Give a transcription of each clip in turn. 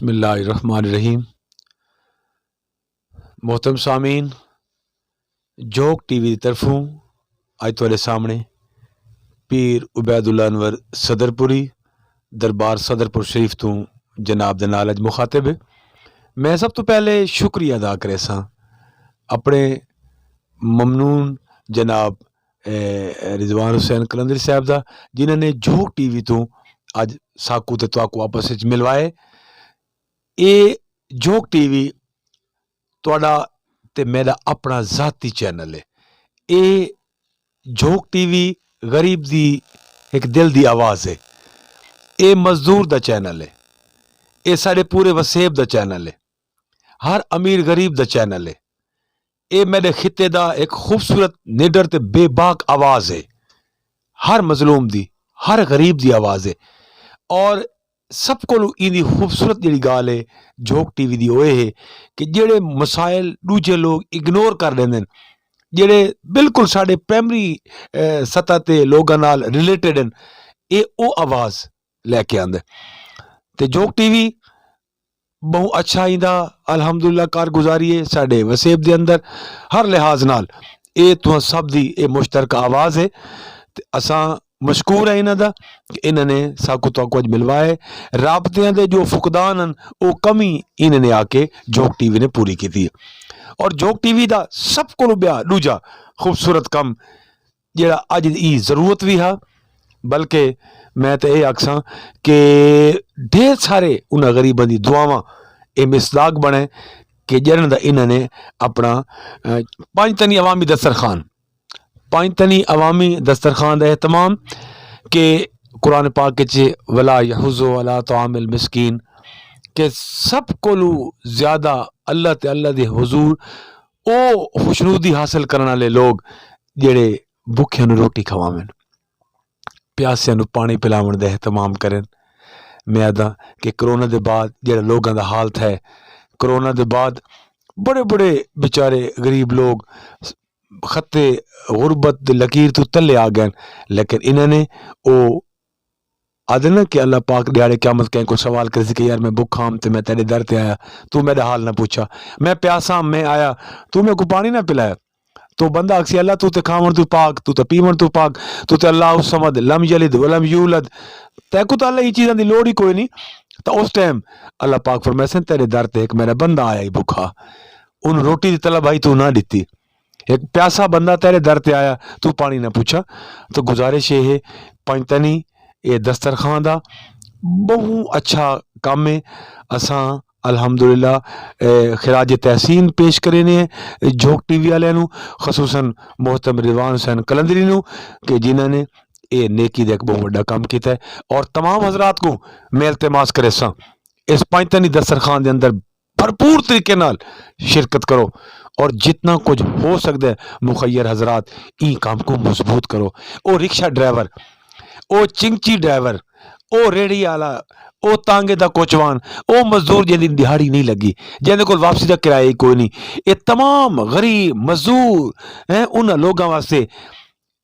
बिस्मिल्लाहिर्रहमानिर्रहीम। मोहतरम सामीन, जोक टीवी की तरफों अज तुहाडे सामने पीर उबैदुल्ला अनवर सदरपुरी दरबार सदरपुर शरीफ तो जनाब दे नाल अज मुखातिब है। मैं सब तो पहले शुक्रिया अदा करे सा अपने ममनून जनाब रिजवान हुसैन कलंदरी साहब का, जिन्होंने जोक टीवी तो अज साकू ते तुआकू आपस में मिलवाए। ये जोक टीवी तुहाडा ते मेरा अपना जाती चैनल है। ये जोक टीवी गरीब दी एक दिल दी आवाज़ है। ये मजदूर दा चैनल है। ये साढ़े पूरे वसेब दा चैनल है। हर अमीर गरीब दा चैनल है। ये मेरे खिते दा एक खूबसूरत निडर ते बेबाक आवाज़ है। हर मजलूम दी, हर गरीब दी आवाज़ है। और सब को इदी खूबसूरत जी गाल है जोक टीवी दी ओए है कि जेड़े मसाइल दूजे लोग इग्नोर कर लेंदे, जेड़े बिल्कुल साढ़े प्राइमरी सतह ते लोगों नाल रिलेटेड हैं, ये ओ आवाज़ लैके आंदे। ते जोक टीवी बहुत अच्छा इंदा अल्हम्दुलिल्लाह कारगुजारी है साढ़े वसेब दे अंदर हर लिहाज नाल। ये तुहां सब दी ये मुश्तरका आवाज़ है। असां मशकूर है इन्हां दा कि इन्होंने साकू तोकू अज मिलवाए। राबतियां दे जो फुकदान हैं वो कमी इन्होंने आके जोक टीवी ने पूरी की थी। और जोक टीवी का सब को दूजा खूबसूरत कम जेड़ा अज दी जरूरत भी है, बल्कि मैं तो ये आखसा कि ढेर सारे उन्होंने गरीबों की दुआवां ये मिसदाक बने कि जिन्हों का इन्होंने अपना पंज तनी अवामी दस्तरखान का एहतमाम के कुरान पाक च वला यहुज़ु अला तआमिल मिस्कीन के सब को ज्यादा अल्लाह ते अल्लाह दे हुजूर ओ खुशनुदी हासिल करने वाले लोग जेड़े भुखियां नूं रोटी खवावन, प्यासियां नूं पानी पिलावन दा एहतमाम करें। मैं आदा कि कोरोना के बाद जेड़ा लोगों का हालत है, कोरोना के बाद बड़े बड़े बेचारे गरीब लोग खत्ते गुरबत दी लकीर तो तले आ गए, लेकिन इन्होंने वो आदे ना कि अल्लाह पाक दिहाड़े क़यामत कहीं को सवाल करे कि यार मैं भुखा हूं ते मैं तेरे दर ते आया, तू मेरा हाल ना पूछा, मैं प्यासा मैं आया तू मेरे को पानी ना पिलाया। तो बंदा अक्सी अल्लाह तू ते खावन तू पाक, तू ते पीवन तू पाक, तू ते अल्लाह समद लम यलिद वलम यूलद, तैको तो अल्लाह ये चीज़ों की लोड़ ही कोई नहीं। तो उस टाइम अल्लाह पाक फरमाए तेरे दर ते एक मेरा बंदा आया ही भुखा, उन रोटी की तलब आई तू ना दिती, एक प्यासा बंदा तेरे दर ते आया तू पानी ना पूछा। तो गुजारिश ये है पंजतनी ये दस्तरखान का बहुत अच्छा काम है। असां अल्हम्दुलिल्लाह खिराज तहसीन पेश करे ने जोक टीवी वाले खसूसन मोहतरम रिजवान हुसैन कलंदरी कि जिन्होंने ये नेकी का एक बहुत बड़ा काम किया है। और तमाम हजरात को मैं इल्तिमास करे सा इस पंजतनी दस्तरखान के अंदर भरपूर तरीके नाल शिरकत करो और जितना कुछ हो सकता है मुखैर हजरात ई काम को मजबूत करो। ओ रिक्शा ड्राइवर, ओ चिंची ड्राइवर, ओ रेहड़ी आला, ओ तांगे दा कोचवान, ओ मजदूर जिंदी दिहाड़ी नहीं लगी, जिंदे कोल वापसी का किराया कोई नहीं, ये तमाम गरीब मजदूर हैं उन्होंने लोगों वास्ते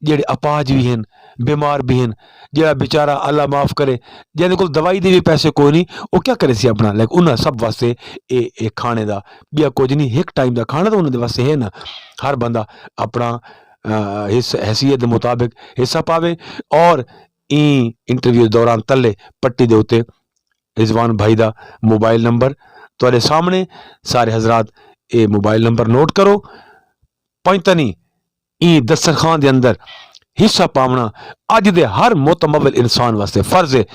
जेड़े अपाज भी हैं, बीमार भी हैं, जेड़ा बेचारा अल्लाह माफ़ करे जिंदे कोल दवाई दे भी पैसे कोई नहीं, वो क्या करे सी अपना, लेकिन उन्होंने सब वास्ते ये खाने का बिया कुछ नहीं, एक टाइम का खाना तो उन्होंने वास्ते है ना। हर बंदा अपना हैसियत के मुताबिक हिस्सा पावे। और इंटरव्यू दौरान तले पट्टी दे उत्ते रिजवान भाई का मोबाइल नंबर तुहाडे सामने, सारे हजरात ये मोबाइल नंबर नोट करो। पंजतनी ई दस्तरखान के अंदर हिस्सा पावना अज दे हर मोतमवल इंसान वास्ते फर्ज है।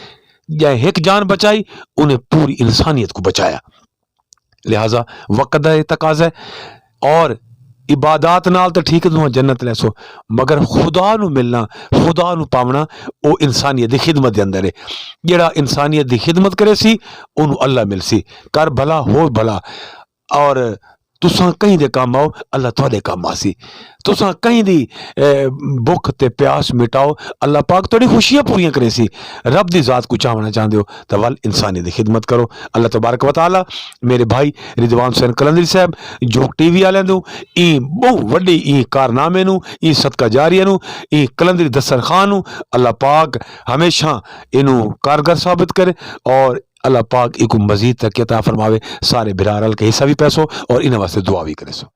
या एक जान बचाई उन्हें पूरी इंसानियत को बचाया, लिहाजा वक्त का तकाजा है। और इबादत नाल तो ठीक तुम जन्नत लैसो, मगर खुदा नू मिलना, खुदा नू पावना वो इंसानियत की खिदमत के अंदर है। जेड़ा इंसानियत की खिदमत करे सी उन्होंने अल्लाह मिल सी, कर भला हो भला। और तुसां कहीं दे काम आओ अल्लाह तुहाडे काम आसी, तुसां कहीं दी भुख ते प्यास मिटाओ अल्लाह पाक तुहाडी खुशियां पूरियां करे सी। रब दी जात को चाहना चाहते हो तो वल इंसानी दी खिदमत करो। अल्लाह तबारक व तआला मेरे भाई रिजवान हुसैन कलंदरी साहब जोक टीवी वाले ई बहुत वड्डी ई कारनामे ई सदका जारिया ई कलंदरी दस्तरखान अल्लाह पाक हमेशा इनू कारगर साबित करे। और अल्लाह पाक इको मजीद तक अता फरमावे, सारे बिरारल के हिस्सा भी पैसो और इन वास्ते दुआ भी करे सो।